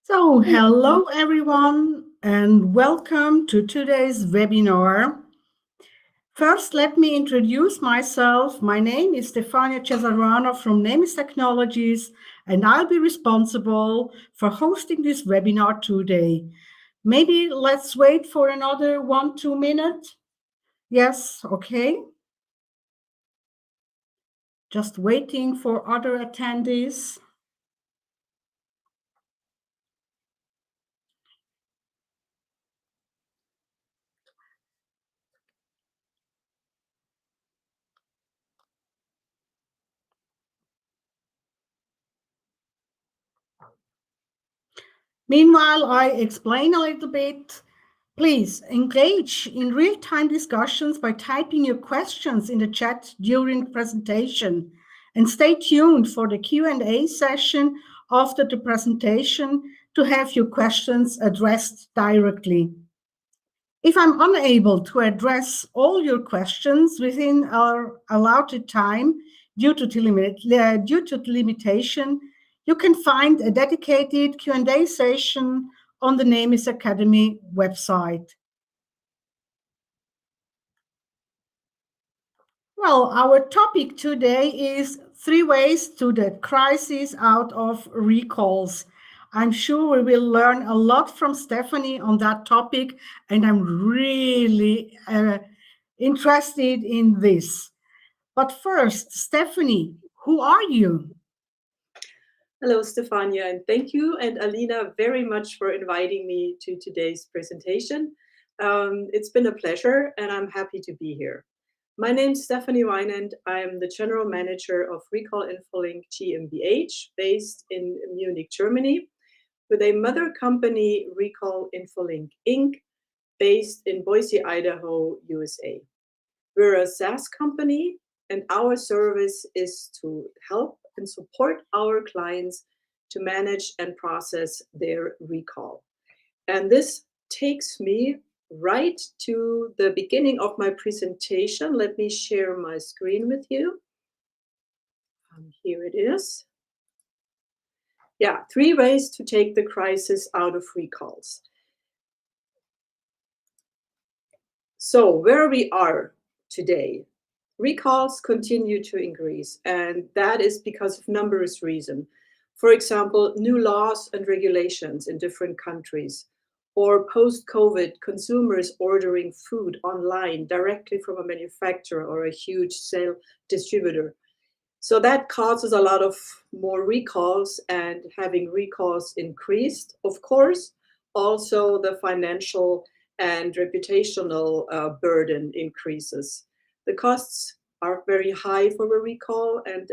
So, hello everyone, and welcome to today's webinar. First, let me introduce myself. My name is Stefania Cesarano from NEMIS Technologies, and I'll be responsible for hosting this webinar today. Maybe let's wait for another 1-2 minutes. Yes, okay. Just waiting for other attendees. Meanwhile, I explain a little bit. Please engage in real-time discussions by typing your questions in the chat during the presentation, and stay tuned for the Q&A session after the presentation to have your questions addressed directly. If I'm unable to address all your questions within our allotted time due to the limitation, you can find a dedicated Q&A session on the NEMIS Academy website. Well, our topic today is 3 ways to the crisis out of recalls. I'm sure we will learn a lot from Stephanie on that topic, and I'm really interested in this. But first, Stephanie, who are you? Hello, Stefania, and thank you and Alina very much for inviting me to today's presentation. It's been a pleasure, and I'm happy to be here. My name is Stephanie Weinand. I'm the General Manager of Recall Infolink GmbH, based in Munich, Germany, with a mother company, Recall Infolink Inc., based in Boise, Idaho, USA. We're a SaaS company, and our service is to help and support our clients to manage and process their recall. And this takes me right to the beginning of my presentation. Let me share my screen with you. Here it is. Yeah, 3 ways to take the crisis out of recalls. So where we are today, recalls continue to increase, and that is because of numerous reasons. For example, new laws and regulations in different countries, or post-COVID, consumers ordering food online directly from a manufacturer or a huge sale distributor. So that causes a lot of more recalls, and having recalls increased, of course, also the financial and reputational burden increases. The costs are very high for a recall, and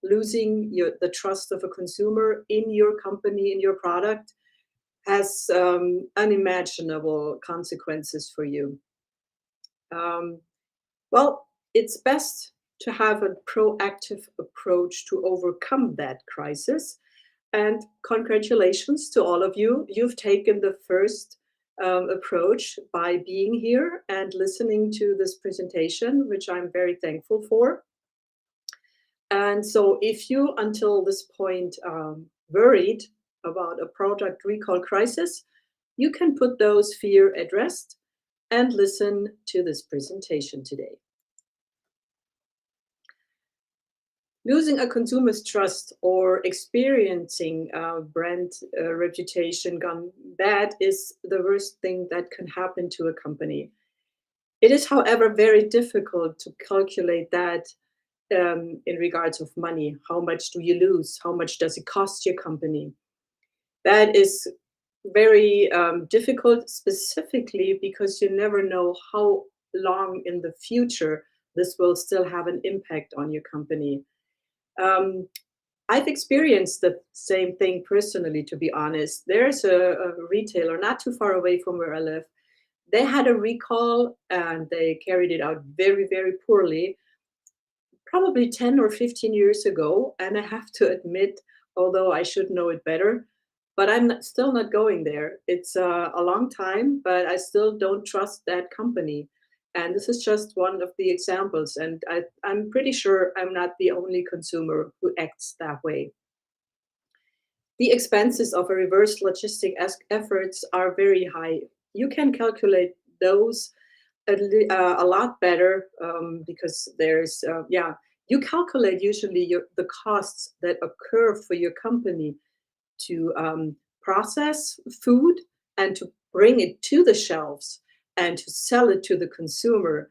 losing the trust of a consumer in your company, in your product, has unimaginable consequences for you. Well, it's best to have a proactive approach to overcome that crisis. And congratulations to all of you. You've taken the first approach by being here and listening to this presentation, which I'm very thankful for. And so if you, until this point, worried about a product recall crisis, you can put those fears at rest and listen to this presentation today. Losing a consumer's trust or experiencing brand reputation gone bad is the worst thing that can happen to a company. It is, however, very difficult to calculate that in regards of money. How much do you lose? How much does it cost your company? That is very difficult, specifically because you never know how long in the future this will still have an impact on your company. I've experienced the same thing personally, to be honest. There's a retailer not too far away from where I live. They had a recall and they carried it out very, very poorly, probably 10 or 15 years ago. And I have to admit, although I should know it better, but I'm still not going there. It's a long time, but I still don't trust that company. And this is just one of the examples. And I'm pretty sure I'm not the only consumer who acts that way. The expenses of a reverse logistic efforts are very high. You can calculate those a lot better because there's, you calculate usually the costs that occur for your company to process food and to bring it to the shelves and to sell it to the consumer.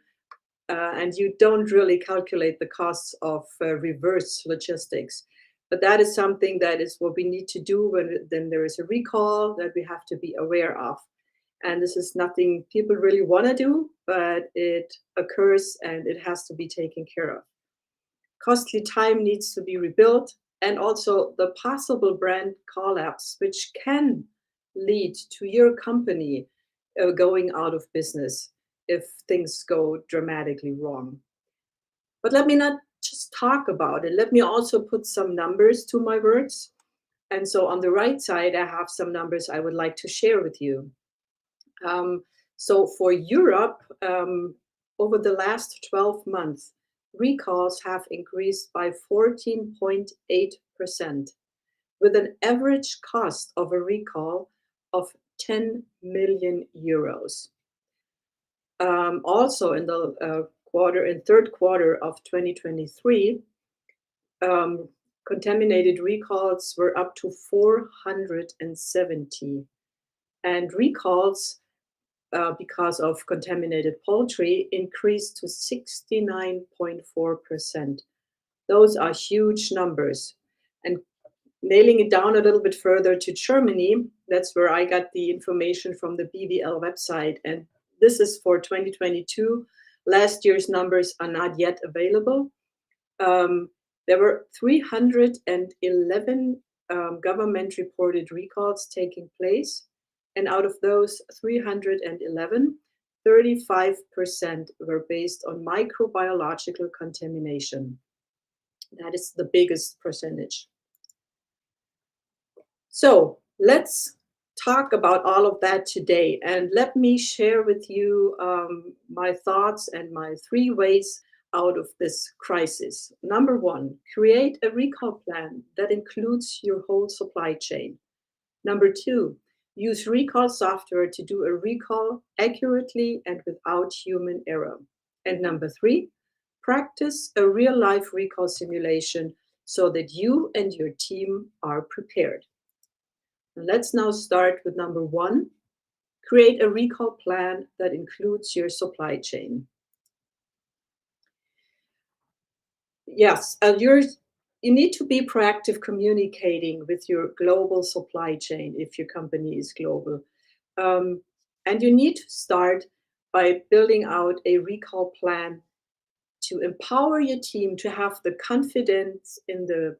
And you don't really calculate the costs of reverse logistics. But that is something that is what we need to do when then there is a recall that we have to be aware of. And this is nothing people really want to do, but it occurs and it has to be taken care of. Costly time needs to be rebuilt, and also the possible brand collapse, which can lead to your company going out of business if things go dramatically wrong. But let me not just talk about it. Let me also put some numbers to my words. And so on the right side, I have some numbers I would like to share with you. So for Europe, over the last 12 months, recalls have increased by 14.8%, with an average cost of a recall of 10 million euros. Also in the third quarter of 2023, contaminated recalls were up to 470, and recalls because of contaminated poultry increased to 69.4%. Those are huge numbers. And nailing it down a little bit further to Germany, that's where I got the information from the BWL website. And this is for 2022. Last year's numbers are not yet available. There were 311 government-reported recalls taking place. And out of those 311, 35% were based on microbiological contamination. That is the biggest percentage. So let's talk about all of that today. And let me share with you my thoughts and my 3 ways out of this crisis. Number 1, create a recall plan that includes your whole supply chain. Number 2, use recall software to do a recall accurately and without human error. And number 3, practice a real-life recall simulation so that you and your team are prepared. And let's now start with number 1, create a recall plan that includes your supply chain. Yes, you need to be proactive communicating with your global supply chain if your company is global. And you need to start by building out a recall plan to empower your team to have the confidence in the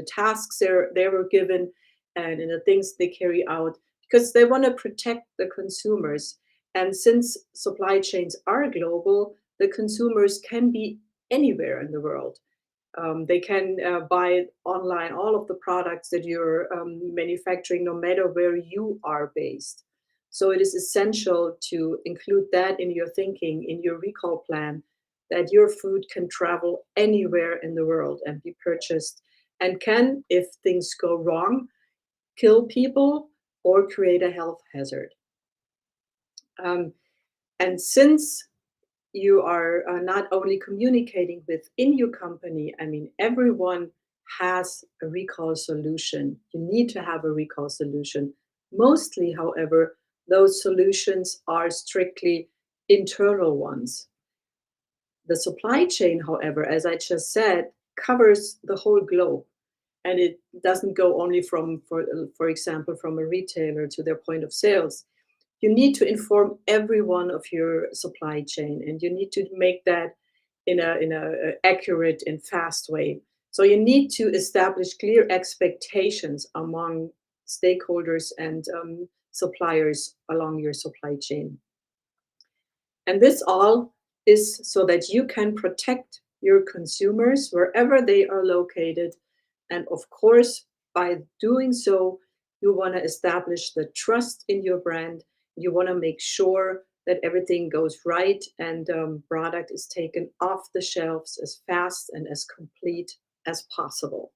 tasks they were given and in the things they carry out, because they want to protect the consumers. And since supply chains are global, the consumers can be anywhere in the world. They can buy online all of the products that you're manufacturing, no matter where you are based. So it is essential to include that in your thinking, in your recall plan, that your food can travel anywhere in the world and be purchased, and can, if things go wrong, kill people or create a health hazard. And since you are not only communicating within your company, I mean, everyone has a recall solution. You need to have a recall solution. Mostly, however, those solutions are strictly internal ones. The supply chain, however, as I just said, covers the whole globe. And it doesn't go only from, for example, from a retailer to their point of sales. You need to inform everyone of your supply chain, and you need to make that in a accurate and fast way. So you need to establish clear expectations among stakeholders and suppliers along your supply chain. And this all is so that you can protect your consumers wherever they are located. And of course, by doing so, you want to establish the trust in your brand. You want to make sure that everything goes right and product is taken off the shelves as fast and as complete as possible.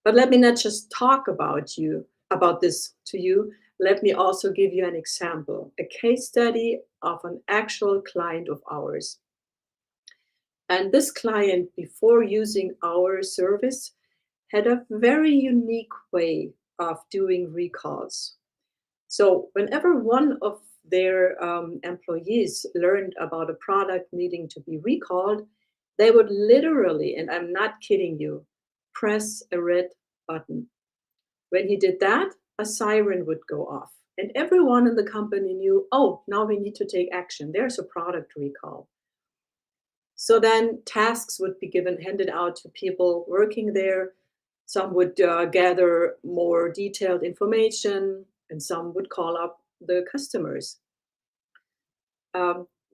But let me not just talk about this to you. Let me also give you an example, a case study of an actual client of ours. And this client, before using our service, had a very unique way of doing recalls. So whenever one of their employees learned about a product needing to be recalled, they would literally, and I'm not kidding you, press a red button. When he did that, a siren would go off. And everyone in the company knew, oh, now we need to take action. There's a product recall. So then tasks would be handed out to people working there. Some would gather more detailed information, and some would call up the customers.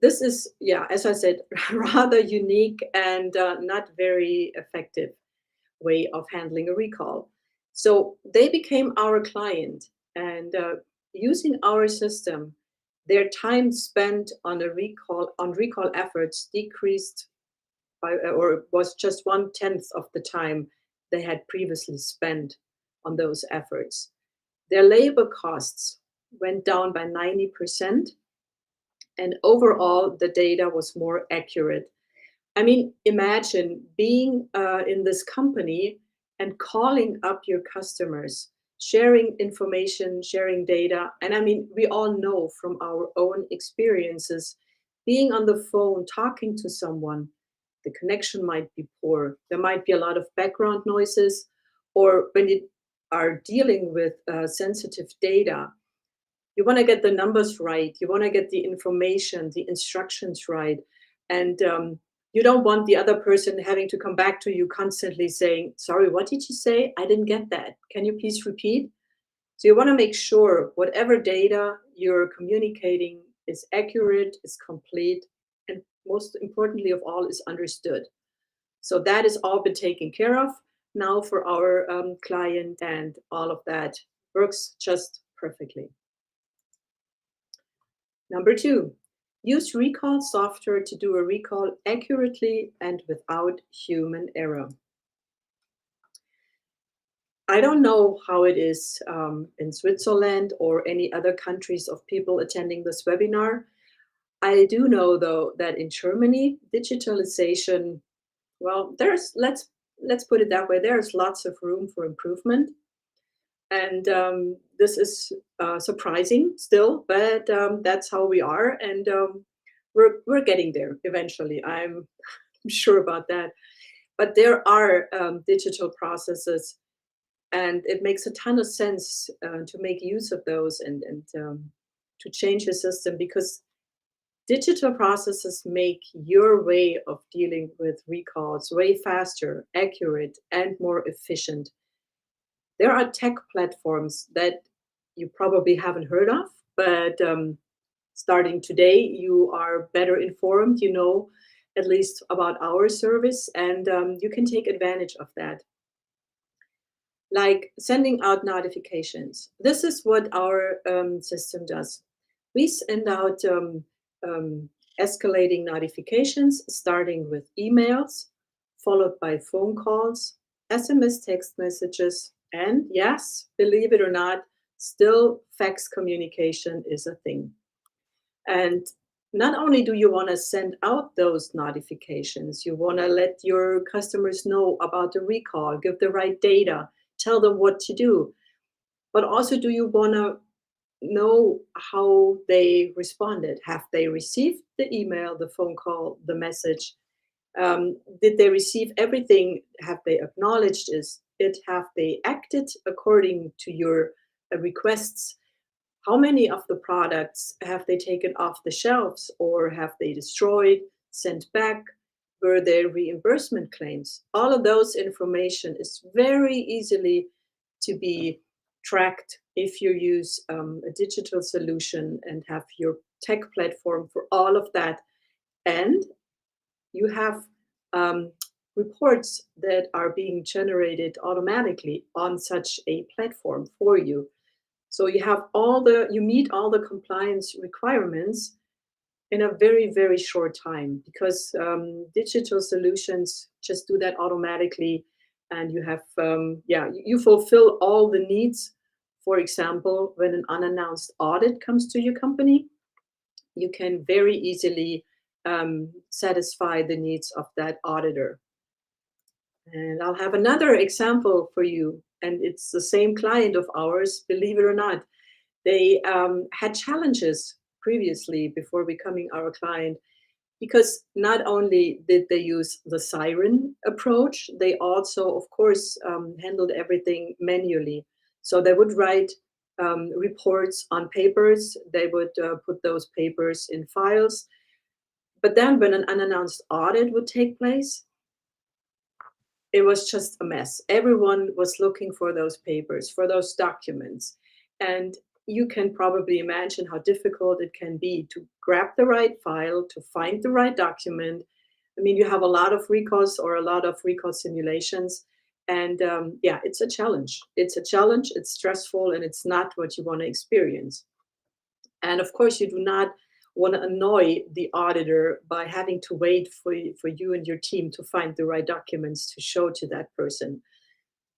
This is, yeah, as I said, rather unique and not very effective way of handling a recall. So they became our client, and using our system, their time spent on recall efforts decreased by, or was just 1/10 of the time they had previously spent on those efforts. Their labor costs went down by 90%, and overall the data was more accurate. I mean, imagine being in this company and calling up your customers, sharing information, sharing data. And I mean, we all know from our own experiences, being on the phone, talking to someone, the connection might be poor. There might be a lot of background noises, or when you are dealing with sensitive data, you want to get the numbers right. You want to get the information, the instructions right. And you don't want the other person having to come back to you constantly saying, sorry, what did you say? I didn't get that. Can you please repeat? So you want to make sure whatever data you're communicating is accurate, is complete, and most importantly of all, is understood. So that is all been taken care of now for our client, and all of that works just perfectly. Number 2, use recall software to do a recall accurately and without human error. I don't know how it is in Switzerland or any other countries of people attending this webinar. I do know, though, that in Germany, digitalization, well, let's put it that way, there's lots of room for improvement. And this is surprising still, but that's how we are, and we're getting there eventually. I'm sure about that. But there are digital processes, and it makes a ton of sense to make use of those and to change the system, because digital processes make your way of dealing with recalls way faster, accurate, and more efficient. There are tech platforms that you probably haven't heard of, but starting today, you are better informed, you know, at least about our service, and you can take advantage of that. Like sending out notifications. This is what our system does. We send out escalating notifications, starting with emails, followed by phone calls, SMS text messages, and yes, believe it or not, still fax communication is a thing. And not only do you want to send out those notifications, you want to let your customers know about the recall, give the right data, tell them what to do. But also, do you want to know how they responded? Have they received the email, the phone call, the message? Did they receive everything? Have they acknowledged it? Have they acted according to your requests? How many of the products have they taken off the shelves, or have they destroyed, sent back? Were there reimbursement claims? All of those information is very easily to be tracked if you use a digital solution and have your tech platform for all of that. And you have reports that are being generated automatically on such a platform for you. So you meet all the compliance requirements in a very, very short time, because digital solutions just do that automatically. and you have, you fulfill all the needs. For example, when an unannounced audit comes to your company, you can very easily satisfy the needs of that auditor. And I'll have another example for you, and it's the same client of ours, believe it or not. They had challenges previously before becoming our client, because not only did they use the siren approach, they also, of course, handled everything manually. So they would write reports on papers, they would put those papers in files. But then when an unannounced audit would take place, it was just a mess. Everyone was looking for those papers, for those documents. And you can probably imagine how difficult it can be to grab the right file, to find the right document. I mean, you have a lot of recalls or a lot of recall simulations. And it's a challenge. It's a challenge, it's stressful, and it's not what you want to experience. And of course, you do not want to annoy the auditor by having to wait for you and your team to find the right documents to show to that person.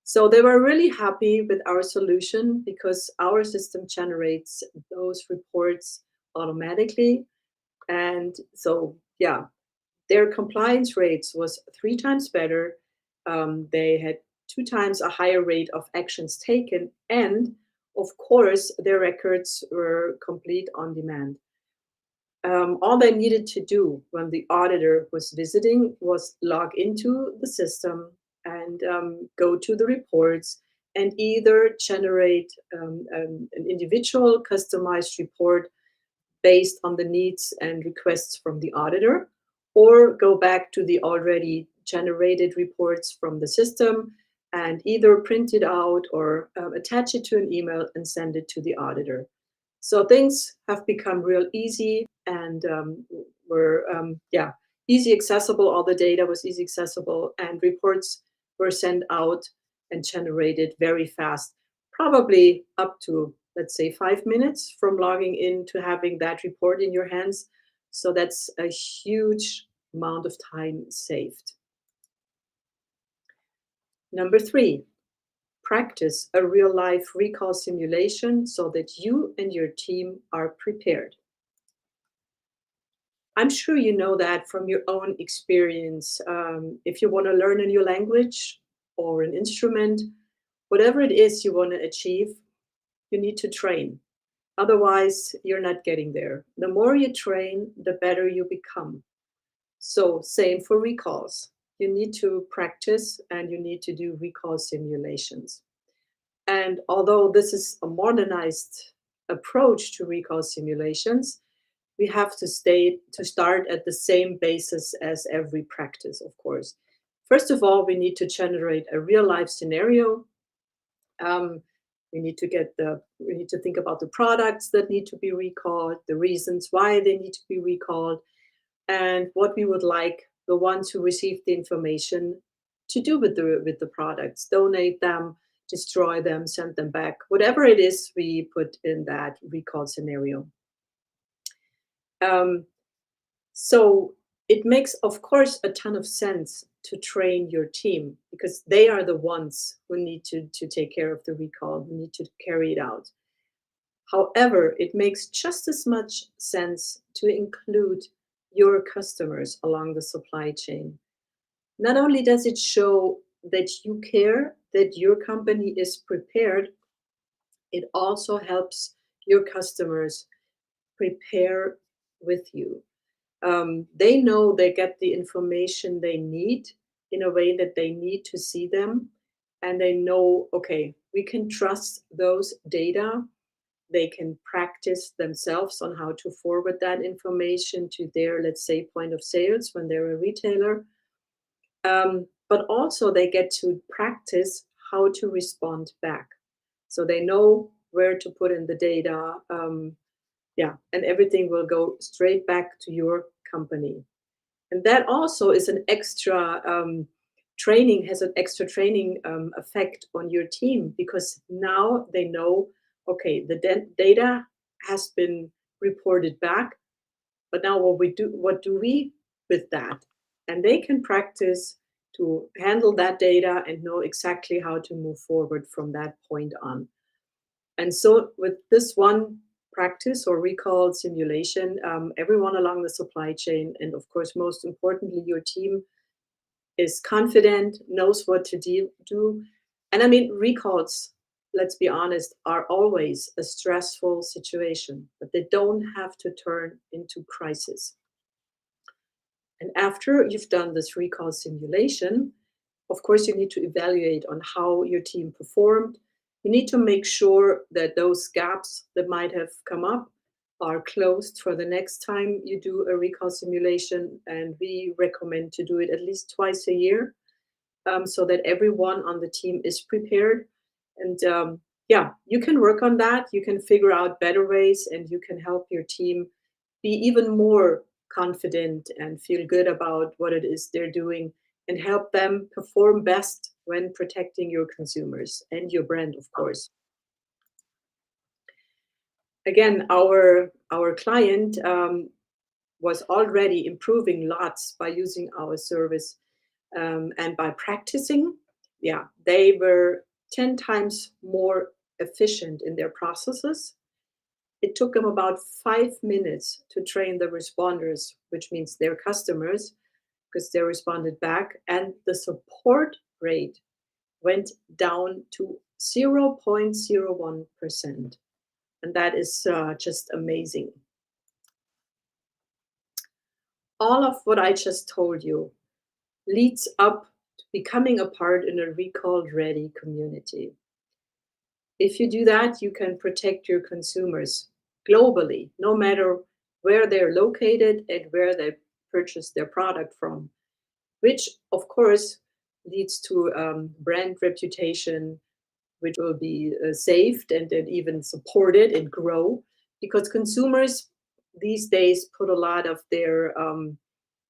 So they were really happy with our solution because our system generates those reports automatically. And so, their compliance rates was 3 times better. They had 2 times a higher rate of actions taken. And of course, their records were complete on demand. All they needed to do when the auditor was visiting was log into the system and go to the reports and either generate an individual customized report based on the needs and requests from the auditor, or go back to the already generated reports from the system and either print it out or attach it to an email and send it to the auditor. So things have become real easy and were easy accessible. All the data was easy accessible, and reports were sent out and generated very fast, probably up to, let's say, 5 minutes from logging in to having that report in your hands. So that's a huge amount of time saved. Number 3, practice a real-life recall simulation so that you and your team are prepared. I'm sure you know that from your own experience. If you want to learn a new language or an instrument, whatever it is you want to achieve, you need to train. Otherwise, you're not getting there. The more you train, the better you become. So same for recalls. You need to practice and you need to do recall simulations. And although this is a modernized approach to recall simulations, we have to start at the same basis as every practice, of course. First of all, we need to generate a real-life scenario. We need to think about the products that need to be recalled, the reasons why they need to be recalled, and what we would like the ones who received the information to do with the products. Donate them, destroy them, send them back, whatever it is we put in that recall scenario. So it makes, of course, a ton of sense to train your team because they are the ones who need to take care of the recall, who need to carry it out. However, it makes just as much sense to include your customers along the supply chain. Not only does it show that you care, that your company is prepared, it also helps your customers prepare with you. They know they get the information they need in a way that they need to see them. And they know, okay, we can trust those data. They can practice themselves on how to forward that information to their, let's say, point of sales when they're a retailer. But also they get to practice how to respond back. So they know where to put in the data. And everything will go straight back to your company. And that also is an extra training, has an extra training effect on your team, because now they know, okay, the data has been reported back, but now what do we with that? And they can practice to handle that data and know exactly how to move forward from that point on. And so with this one practice or recall simulation, everyone along the supply chain, and of course, most importantly, your team, is confident, knows what to do. And I mean, recalls, let's be honest, are always a stressful situation, but they don't have to turn into crisis. And after you've done this recall simulation, of course, you need to evaluate on how your team performed. You need to make sure that those gaps that might have come up are closed for the next time you do a recall simulation. And we recommend to do it at least twice a year, so that everyone on the team is prepared. And yeah, you can work on that. You can figure out better ways, and you can help your team be even more confident and feel good about what it is they're doing, and help them perform best when protecting your consumers and your brand, of course. Again, our client was already improving lots by using our service, and by practicing. Yeah, they were 10 times more efficient in their processes. It took them about 5 minutes to train the responders, which means their customers, because they responded back, and the support rate went down to 0.01%. And that is just amazing. All of what I just told you leads up to becoming a part in a recall-ready community. If you do that, you can protect your consumers globally, no matter where they're located and where they purchase their product from, which of course leads to brand reputation, which will be saved and then even supported and grow, because consumers these days put a lot of their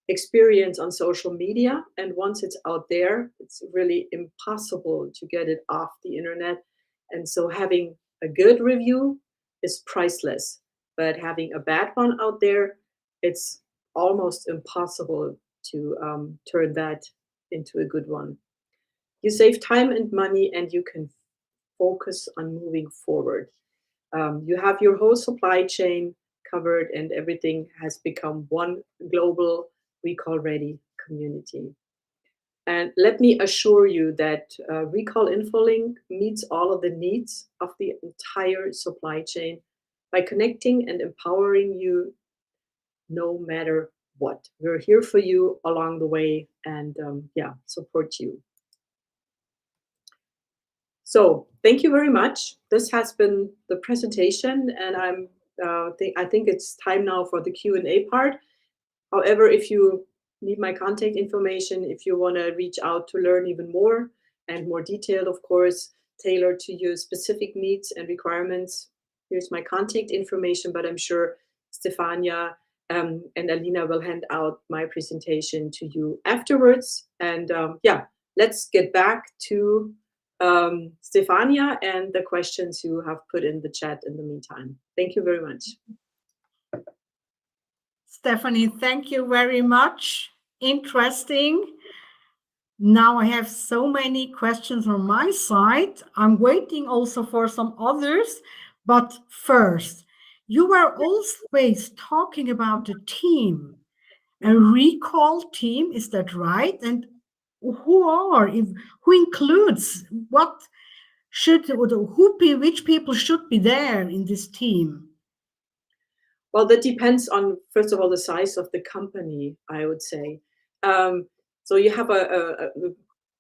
experience on social media, and once it's out there, it's really impossible to get it off the internet. And so having a good review is priceless, but having a bad one out there, it's almost impossible to turn that into a good one. You save time and money, and you can focus on moving forward. You have your whole supply chain covered, and everything has become one global recall-ready community. And let me assure you that Recall InfoLink meets all of the needs of the entire supply chain by connecting and empowering you no matter what. We're here for you along the way, and yeah, support you. So thank you very much. This has been the presentation, and I think it's time now for the Q&A part. However, if you need my contact information, if you want to reach out to learn even more and more detailed, of course, tailored to your specific needs and requirements, here's my contact information, but I'm sure Stefania and Alina will hand out my presentation to you afterwards. And yeah, let's get back to Stefania and the questions you have put in the chat in the meantime. Thank you very much. Stephanie, thank you very much. Interesting. Now I have so many questions on my side. I'm waiting also for some others. But first, you were always talking about a team, a recall team. Is that right? And who includes what should, which people should be there in this team? Well, that depends on, first of all, the size of the company, I would say. So you have a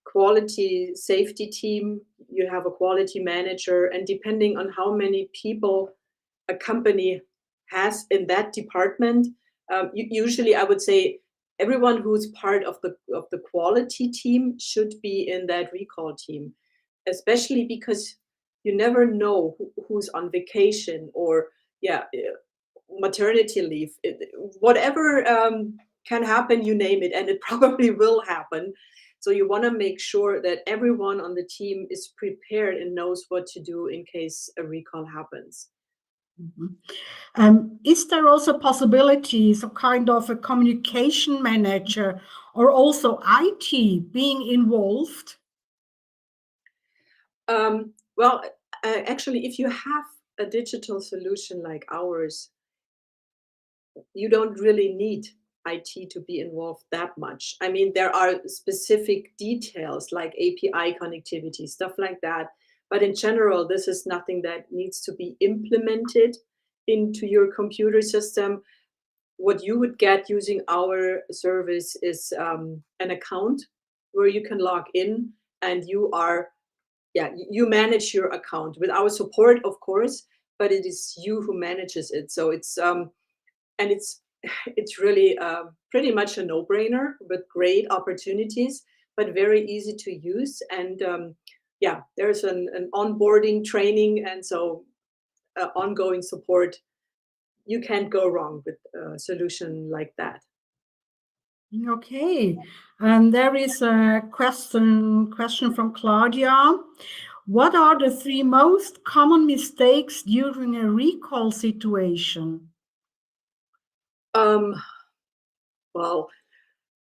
quality safety team, you have a quality manager, and depending on how many people a company has in that department, usually I would say everyone who's part of the quality team should be in that recall team, especially because you never know who's on vacation or maternity leave, whatever can happen, you name it, and it probably will happen. So you want to make sure that everyone on the team is prepared and knows what to do in case a recall happens. Is there also possibilities of kind of a communication manager or also IT being involved? Well, actually, if you have a digital solution like ours, you don't really need IT to be involved that much. I mean, there are specific details like API connectivity, stuff like that. But in general, this is nothing that needs to be implemented into your computer system. What you would get using our service is an account where you can log in and you manage your account with our support, of course, but it is you who manages it. So it's really pretty much a no-brainer with great opportunities, but very easy to use. And there's an onboarding training, and so ongoing support. You can't go wrong with a solution like that. Okay, and there is a question from Claudia. What are the 3 most common mistakes during a recall situation? Well,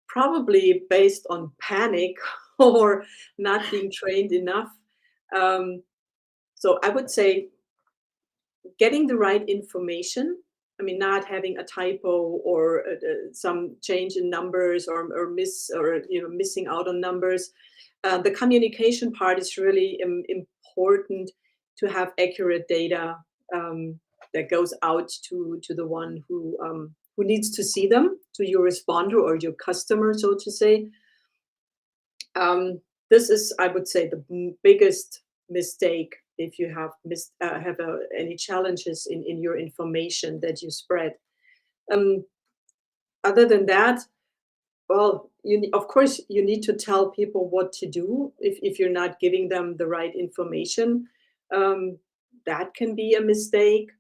probably based on panic or not being trained enough. So I would say getting the right information. I mean, not having a typo or some change in numbers or missing out on numbers. The communication part is really important to have accurate data that goes out to the one who needs to see them, to your responder or your customer, so to say. This is, I would say, the biggest mistake if you have any challenges in your information that you spread. Other than that, well, of course, you need to tell people what to do if you're not giving them the right information. That can be a mistake.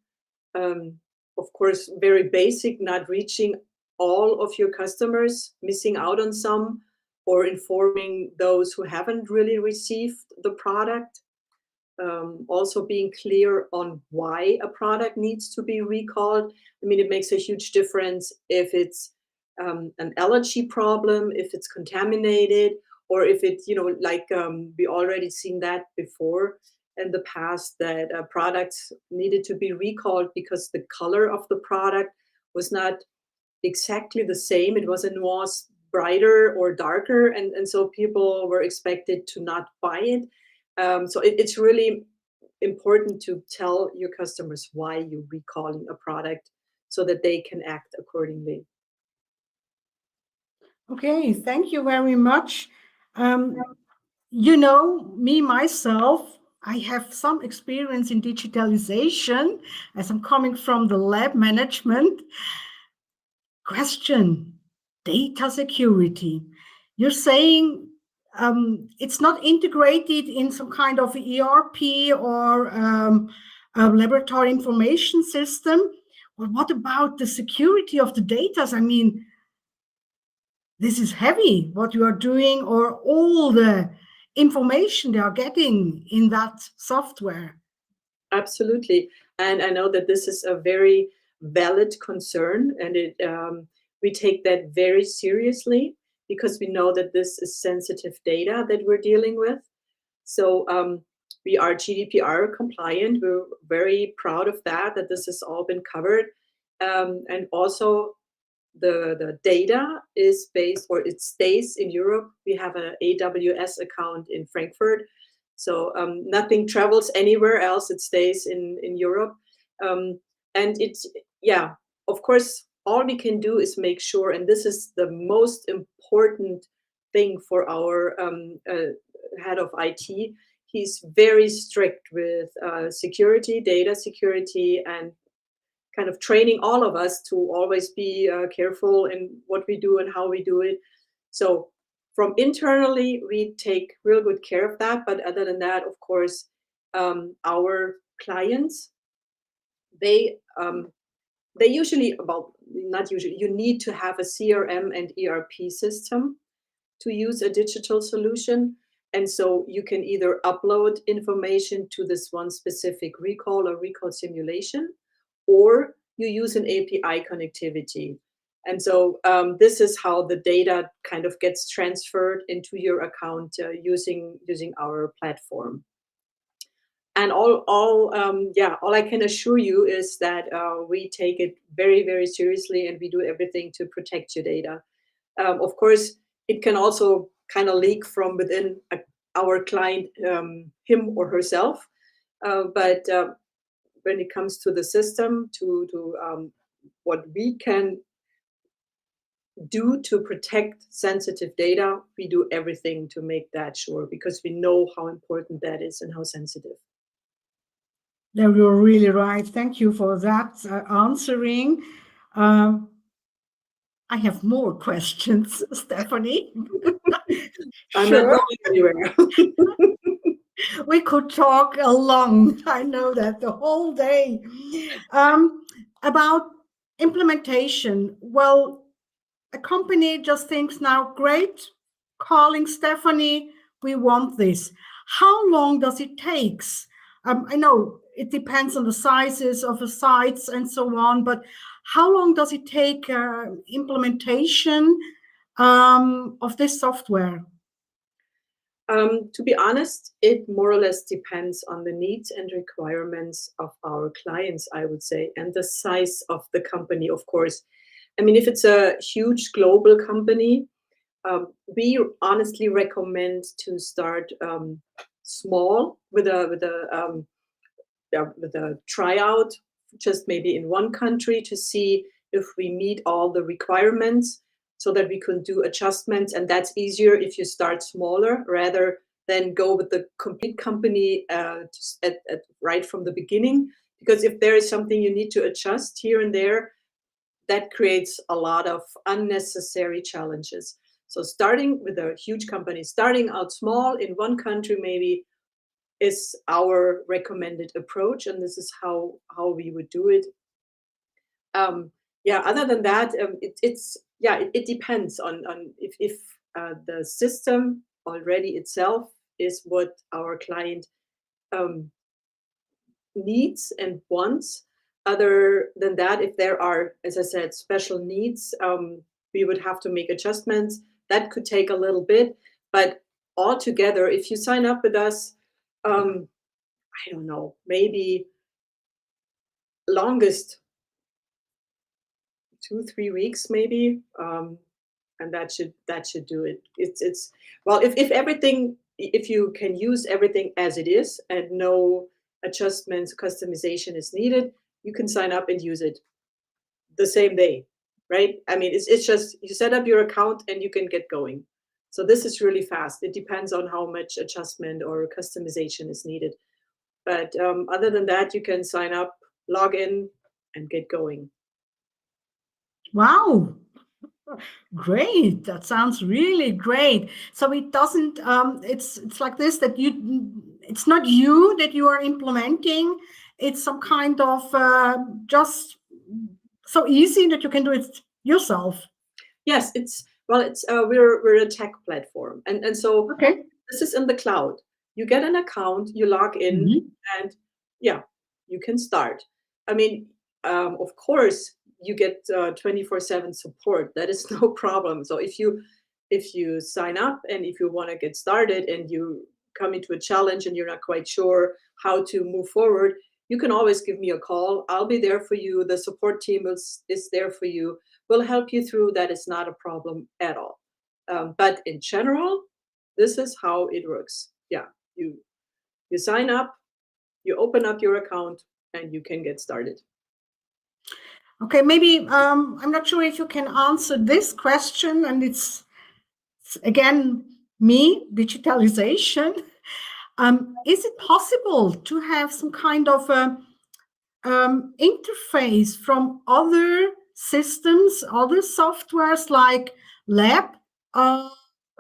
Of course, very basic, not reaching all of your customers, missing out on some, or informing those who haven't really received the product. Also being clear on why a product needs to be recalled. I mean, it makes a huge difference if it's an allergy problem, if it's contaminated, or if it's, we already seen that before in the past, that products needed to be recalled because the color of the product was not exactly the same. It was a nuance brighter or darker, and so people were expected to not buy it. So it's really important to tell your customers why you're recalling a product so that they can act accordingly. Okay, thank you very much. Me, myself, I have some experience in digitalization as I'm coming from the lab management. Question, data security. You're saying it's not integrated in some kind of ERP or a laboratory information system. Well, what about the security of the data? I mean, this is heavy, what you are doing, or all the information they are getting in that software. Absolutely. And I know that this is a very valid concern, and we take that very seriously because we know that this is sensitive data that we're dealing with. So we are GDPR compliant. We're very proud of that this has all been covered. And also the data is based, or it stays in Europe. We have an AWS account in Frankfurt. So nothing travels anywhere else. It stays in Europe. And it's, of course, all we can do is make sure, and this is the most important thing for our head of IT. He's very strict with security, data security, and kind of training all of us to always be careful in what we do and how we do it. So from internally, we take real good care of that. But other than that, of course, our clients, they usually, well, not usually, you need to have a CRM and ERP system to use a digital solution. And so you can either upload information to this one specific recall or recall simulation, or you use an API connectivity. And so this is how the data kind of gets transferred into your account using our platform. And all I can assure you is that we take it very, very seriously, and we do everything to protect your data. Of course, it can also kind of leak from within our client, him or herself. But when it comes to the system, to what we can do to protect sensitive data, we do everything to make that sure, because we know how important that is and how sensitive. Yeah, you're really right. Thank you for that answering. I have more questions, Stephanie. I'm not going anywhere. We could talk a long, I know that, the whole day. About implementation. Well, a company just thinks now, great, calling Stephanie, we want this. How long does it take? I know it depends on the sizes of the sites and so on, but how long does it take implementation of this software? To be honest, it more or less depends on the needs and requirements of our clients, I would say, and the size of the company, of course. I mean, if it's a huge global company, we honestly recommend to start small with a tryout, just maybe in one country, to see if we meet all the requirements, so that we can do adjustments. And that's easier if you start smaller rather than go with the complete company right from the beginning. Because if there is something you need to adjust here and there, that creates a lot of unnecessary challenges. So starting with a huge company, starting out small in one country maybe, is our recommended approach, and this is how we would do it. Other than that, it depends on if the system already itself is what our client needs and wants. Other than that, if there are, as I said, special needs, we would have to make adjustments. That could take a little bit, but altogether, if you sign up with us, I don't know, maybe longest 2-3 weeks maybe, and that should do it. It's well, if everything, if you can use everything as it is and no adjustments, customization is needed, you can sign up and use it the same day, right? I mean, it's just you set up your account and you can get going. So this is really fast. It depends on how much adjustment or customization is needed. But other than that, you can sign up, log in, and get going. Wow. Great. That sounds really great. So it doesn't, it's like this, that it's not you that you are implementing. It's some kind of just so easy that you can do it yourself. Yes, we're a tech platform. And so Okay. This is in the cloud. You get an account, you log in, and yeah, you can start. I mean, of course, you get 24/7 support. That is no problem. So if you sign up and if you want to get started and you come into a challenge and you're not quite sure how to move forward, you can always give me a call. I'll be there for you. The support team is there for you. We'll help you through. That is not a problem at all. But in general, this is how it works. Yeah, you sign up, you open up your account, and you can get started. Okay, maybe I'm not sure if you can answer this question, and it's again digitalization. Is it possible to have some kind of a interface from other systems, other softwares like Lab,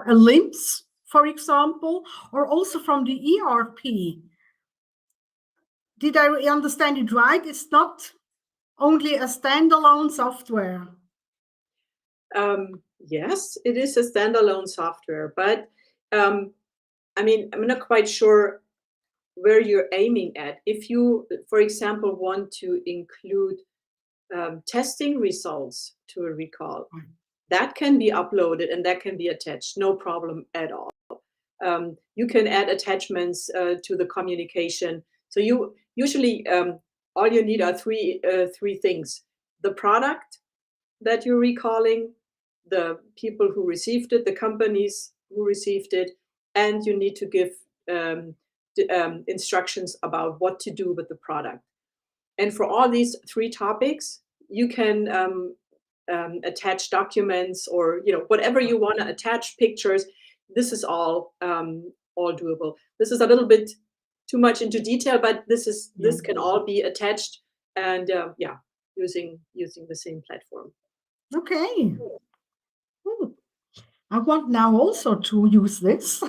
LIMS, for example, or also from the ERP? Did I understand it right? It's not only a standalone software. Yes, it is a standalone software, but I mean, I'm not quite sure where you're aiming at. If you, for example, want to include testing results to a recall, that can be uploaded and that can be attached, no problem at all. You can add attachments to the communication. So you usually all you need are three things: the product that you're recalling, the people who received it, the companies who received it, and you need to give instructions about what to do with the product. And for all these three topics, you can attach documents, or whatever you want to attach, pictures. This is all doable. This is a little bit too much into detail, but this can all be attached, and using the same platform. Okay. I want now also to use this.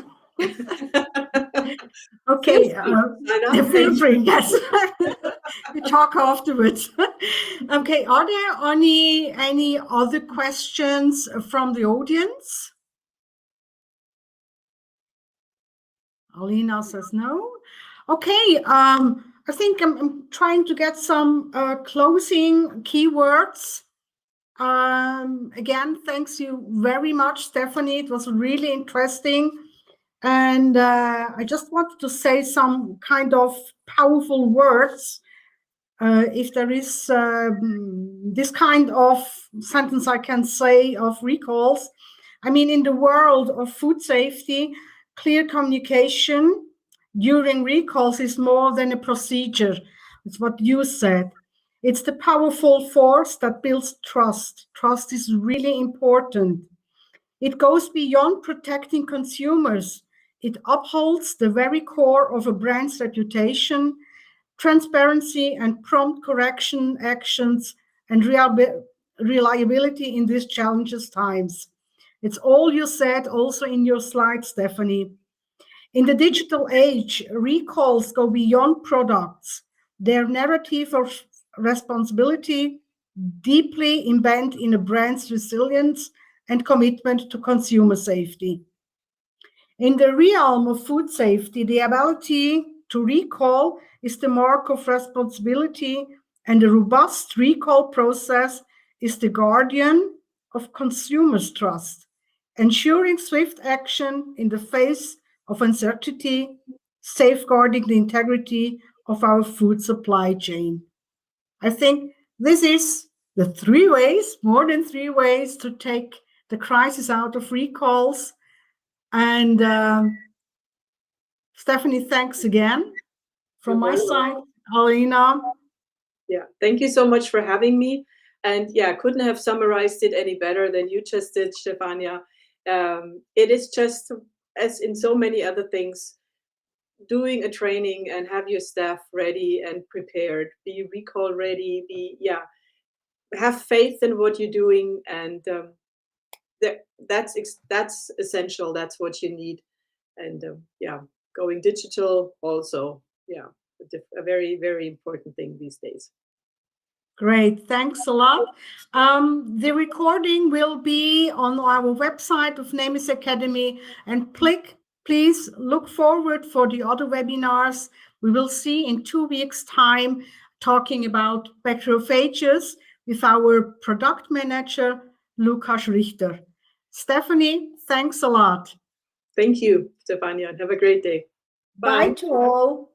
Okay. Feel free. Yes. We talk afterwards. Okay. Are there any other questions from the audience? Alina says no. Okay. I think I'm trying to get some closing keywords. Again, thanks you very much, Stephanie. It was really interesting. And I just wanted to say some kind of powerful words. If there is this kind of sentence I can say of recalls, I mean, in the world of food safety, clear communication during recalls is more than a procedure. It's what you said. It's the powerful force that builds trust. Trust is really important. It goes beyond protecting consumers. It upholds the very core of a brand's reputation, transparency and prompt correction actions, and reliability in these challenging times. It's all you said also in your slide, Stephanie. In the digital age, recalls go beyond products. Their narrative of responsibility deeply embedded in a brand's resilience and commitment to consumer safety. In the realm of food safety, the ability to recall is the mark of responsibility, and a robust recall process is the guardian of consumers' trust, ensuring swift action in the face of uncertainty, safeguarding the integrity of our food supply chain. I think this is the more than three ways to take the crisis out of recalls. And Stephanie, thanks again. From my side, Alina. Yeah, thank you so much for having me. And couldn't have summarized it any better than you just did, Stefania. It is just, as in so many other things, doing a training and have your staff ready and prepared, be recall ready, have faith in what you're doing, and that's essential. That's what you need. And going digital also, a very, very important thing these days. Great, thanks a lot. The recording will be on our website of NEMIS Academy, and please look forward for the other webinars. We will see in 2 weeks' time, talking about bacteriophages with our product manager, Lukas Richter. Stephanie, thanks a lot. Thank you, Stefania. Have a great day. Bye to all.